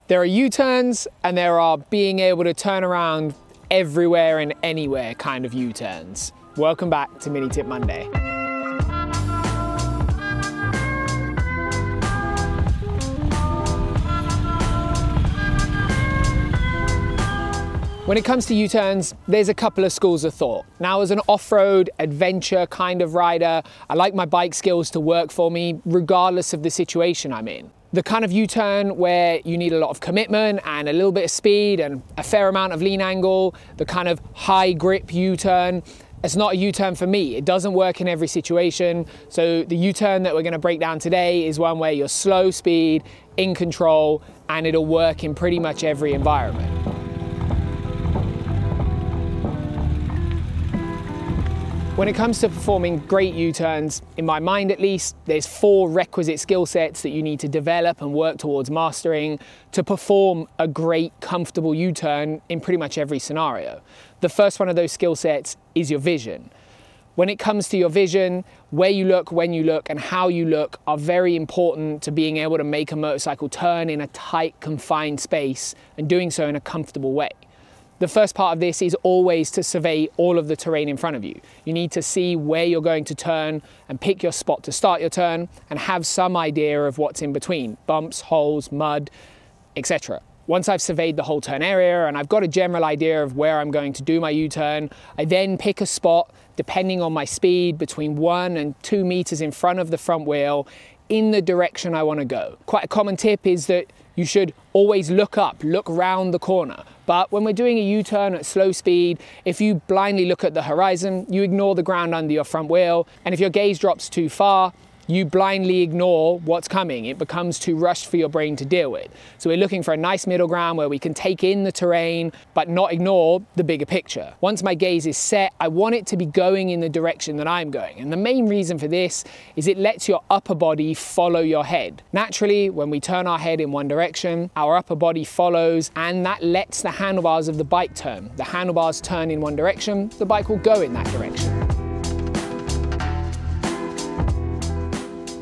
There are U-turns and there are being able to turn around everywhere and anywhere kind of U-turns. Welcome back to Minitip Monday. When it comes to U-turns, there's a couple of schools of thought. Now, as an off-road adventure kind of rider, I like my bike skills to work for me regardless of the situation I'm in. The kind of U-turn where you need a lot of commitment and a little bit of speed and a fair amount of lean angle, the kind of high grip U-turn, it's not a U-turn for me. It doesn't work in every situation. So the U-turn that we're going to break down today is one where you're slow speed, in control, and it'll work in pretty much every environment. When it comes to performing great U-turns, in my mind at least, there's 4 requisite skill sets that you need to develop and work towards mastering to perform a great, comfortable U-turn in pretty much every scenario. The first one of those skill sets is your vision. When it comes to your vision, where you look, when you look, and how you look are very important to being able to make a motorcycle turn in a tight, confined space and doing so in a comfortable way. The first part of this is always to survey all of the terrain in front of you. You need to see where you're going to turn and pick your spot to start your turn and have some idea of what's in between, bumps, holes, mud, etc. Once I've surveyed the whole turn area and I've got a general idea of where I'm going to do my U-turn, I then pick a spot, depending on my speed, between 1 and 2 meters in front of the front wheel in the direction I want to go. Quite a common tip is that you should always look up, look round the corner. But when we're doing a U-turn at slow speed, if you blindly look at the horizon, you ignore the ground under your front wheel. And if your gaze drops too far, you blindly ignore what's coming. It becomes too rushed for your brain to deal with. So we're looking for a nice middle ground where we can take in the terrain, but not ignore the bigger picture. Once my gaze is set, I want it to be going in the direction that I'm going. And the main reason for this is it lets your upper body follow your head. Naturally, when we turn our head in one direction, our upper body follows, and that lets the handlebars of the bike turn. The handlebars turn in one direction, the bike will go in that direction.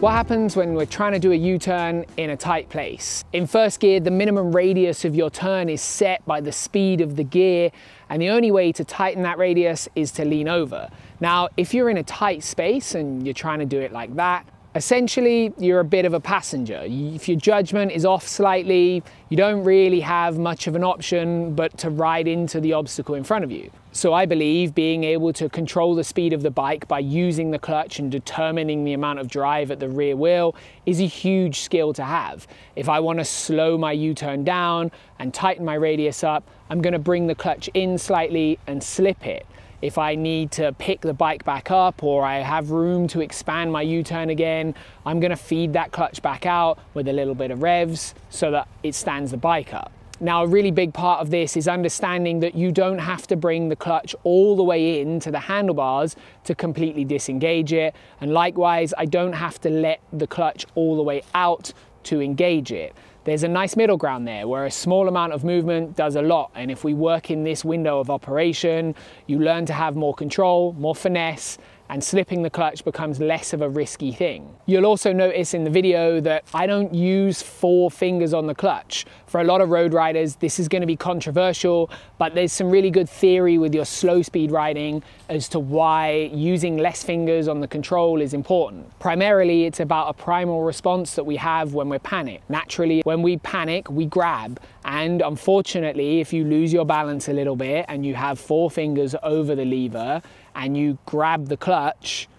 What happens when we're trying to do a U-turn in a tight place? In first gear, the minimum radius of your turn is set by the speed of the gear, and the only way to tighten that radius is to lean over. Now, if you're in a tight space and you're trying to do it like that, essentially you're a bit of a passenger. If your judgment is off slightly, you don't really have much of an option but to ride into the obstacle in front of you. So I believe being able to control the speed of the bike by using the clutch and determining the amount of drive at the rear wheel is a huge skill to have. If I want to slow my U-turn down and tighten my radius up, I'm going to bring the clutch in slightly and slip it. If I need to pick the bike back up or I have room to expand my U-turn again, I'm going to feed that clutch back out with a little bit of revs so that it stands the bike up. Now, a really big part of this is understanding that you don't have to bring the clutch all the way into the handlebars to completely disengage it. And likewise, I don't have to let the clutch all the way out to engage it. There's a nice middle ground there where a small amount of movement does a lot. And if we work in this window of operation, you learn to have more control, more finesse, and slipping the clutch becomes less of a risky thing. You'll also notice in the video that I don't use 4 fingers on the clutch. For a lot of road riders, this is going to be controversial, but there's some really good theory with your slow speed riding as to why using less fingers on the control is important. Primarily, it's about a primal response that we have when we're panicked. Naturally, when we panic, we grab. And unfortunately, if you lose your balance a little bit and you have 4 fingers over the lever and you grab the clutch,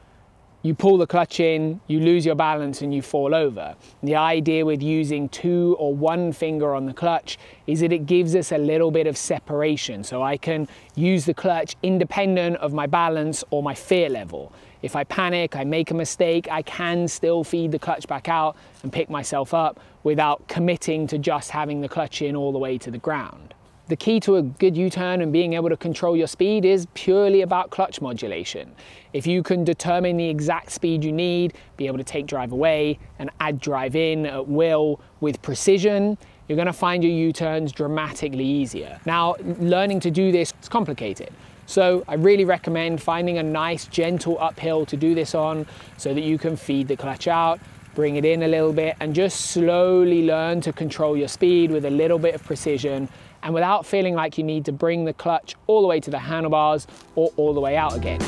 you pull the clutch in, you lose your balance and you fall over. The idea with using 2 or 1 finger on the clutch is that it gives us a little bit of separation. So I can use the clutch independent of my balance or my fear level. If I panic, I make a mistake, I can still feed the clutch back out and pick myself up without committing to just having the clutch in all the way to the ground. The key to a good U-turn and being able to control your speed is purely about clutch modulation. If you can determine the exact speed you need, be able to take drive away and add drive in at will with precision, you're going to find your U-turns dramatically easier. Now, learning to do this is complicated. So I really recommend finding a nice gentle uphill to do this on so that you can feed the clutch out, bring it in a little bit, and just slowly learn to control your speed with a little bit of precision and without feeling like you need to bring the clutch all the way to the handlebars or all the way out again.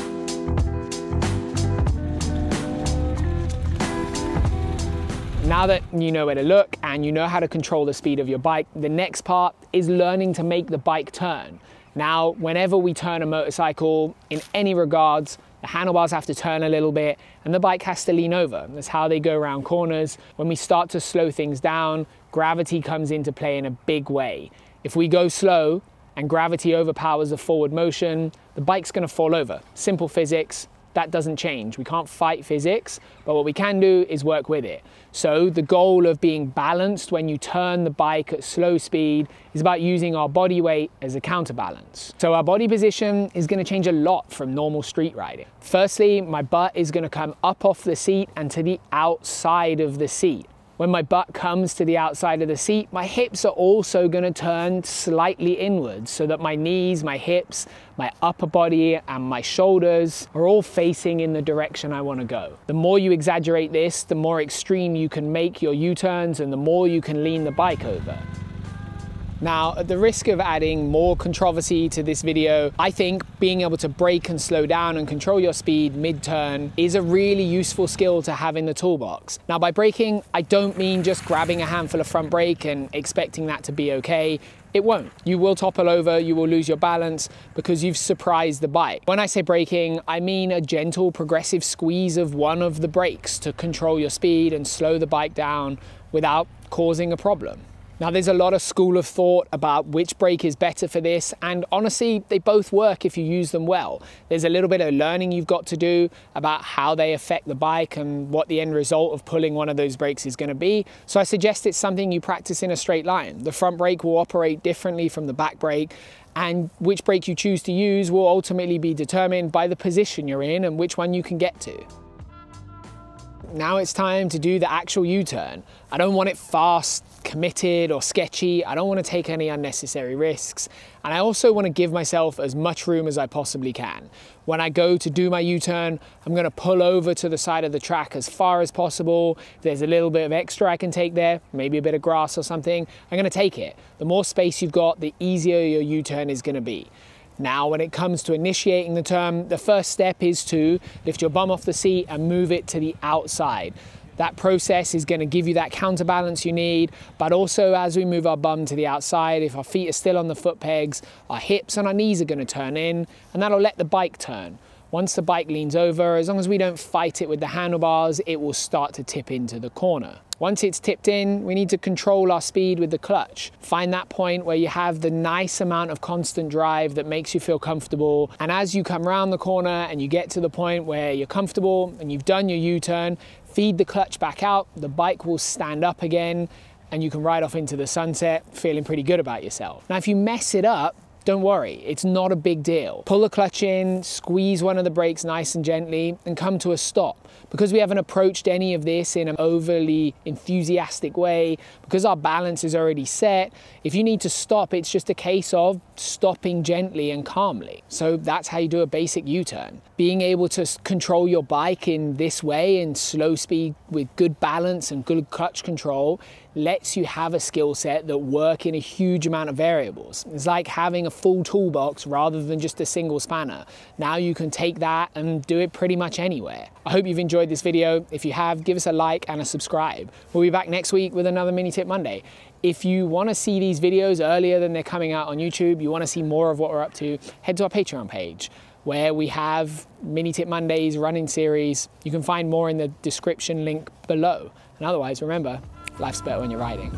Now that you know where to look and you know how to control the speed of your bike, the next part is learning to make the bike turn. Now, whenever we turn a motorcycle in any regards, the handlebars have to turn a little bit and the bike has to lean over. That's how they go around corners. When we start to slow things down, gravity comes into play in a big way. If we go slow and gravity overpowers the forward motion, the bike's going to fall over. Simple physics. That doesn't change. We can't fight physics, but what we can do is work with it. So the goal of being balanced when you turn the bike at slow speed is about using our body weight as a counterbalance. So our body position is going to change a lot from normal street riding. Firstly, my butt is going to come up off the seat and to the outside of the seat. When my butt comes to the outside of the seat, my hips are also going to turn slightly inwards so that my knees, my hips, my upper body and my shoulders are all facing in the direction I want to go. The more you exaggerate this, the more extreme you can make your U-turns and the more you can lean the bike over. Now, at the risk of adding more controversy to this video, I think being able to brake and slow down and control your speed mid-turn is a really useful skill to have in the toolbox. Now, by braking, I don't mean just grabbing a handful of front brake and expecting that to be okay. It won't. You will topple over, you will lose your balance because you've surprised the bike. When I say braking, I mean a gentle progressive squeeze of one of the brakes to control your speed and slow the bike down without causing a problem. Now, there's a lot of school of thought about which brake is better for this, and honestly, they both work if you use them well. There's a little bit of learning you've got to do about how they affect the bike and what the end result of pulling one of those brakes is going to be. So I suggest it's something you practice in a straight line. The front brake will operate differently from the back brake, and which brake you choose to use will ultimately be determined by the position you're in and which one you can get to. Now it's time to do the actual U-turn. I don't want it fast, committed or sketchy. I don't want to take any unnecessary risks. And I also want to give myself as much room as I possibly can. When I go to do my U-turn, I'm going to pull over to the side of the track as far as possible. If there's a little bit of extra I can take there, maybe a bit of grass or something, I'm going to take it. The more space you've got, the easier your U-turn is going to be. Now, when it comes to initiating the turn, the first step is to lift your bum off the seat and move it to the outside. That process is going to give you that counterbalance you need, but also as we move our bum to the outside, if our feet are still on the foot pegs, our hips and our knees are going to turn in, and that'll let the bike turn. Once the bike leans over, as long as we don't fight it with the handlebars, it will start to tip into the corner. Once it's tipped in, we need to control our speed with the clutch. Find that point where you have the nice amount of constant drive that makes you feel comfortable. And as you come around the corner and you get to the point where you're comfortable and you've done your U-turn, feed the clutch back out, the bike will stand up again, and you can ride off into the sunset feeling pretty good about yourself. Now, if you mess it up, don't worry, it's not a big deal. Pull the clutch in, squeeze one of the brakes nice and gently, and come to a stop. Because we haven't approached any of this in an overly enthusiastic way, because our balance is already set, if you need to stop, it's just a case of stopping gently and calmly. So that's how you do a basic U-turn. Being able to control your bike in this way, in slow speed with good balance and good clutch control, lets you have a skill set that work in a huge amount of variables. It's like having a full toolbox rather than just a single spanner. Now you can take that and do it pretty much anywhere. I hope you've enjoyed this video. If you have, give us a like and a subscribe. We'll be back next week with another Minitip Monday. If you want to see these videos earlier than they're coming out on YouTube, you want to see more of what we're up to, head to our Patreon page, where we have Minitip Mondays running series. You can find more in the description link below. And otherwise, remember, life's better when you're riding.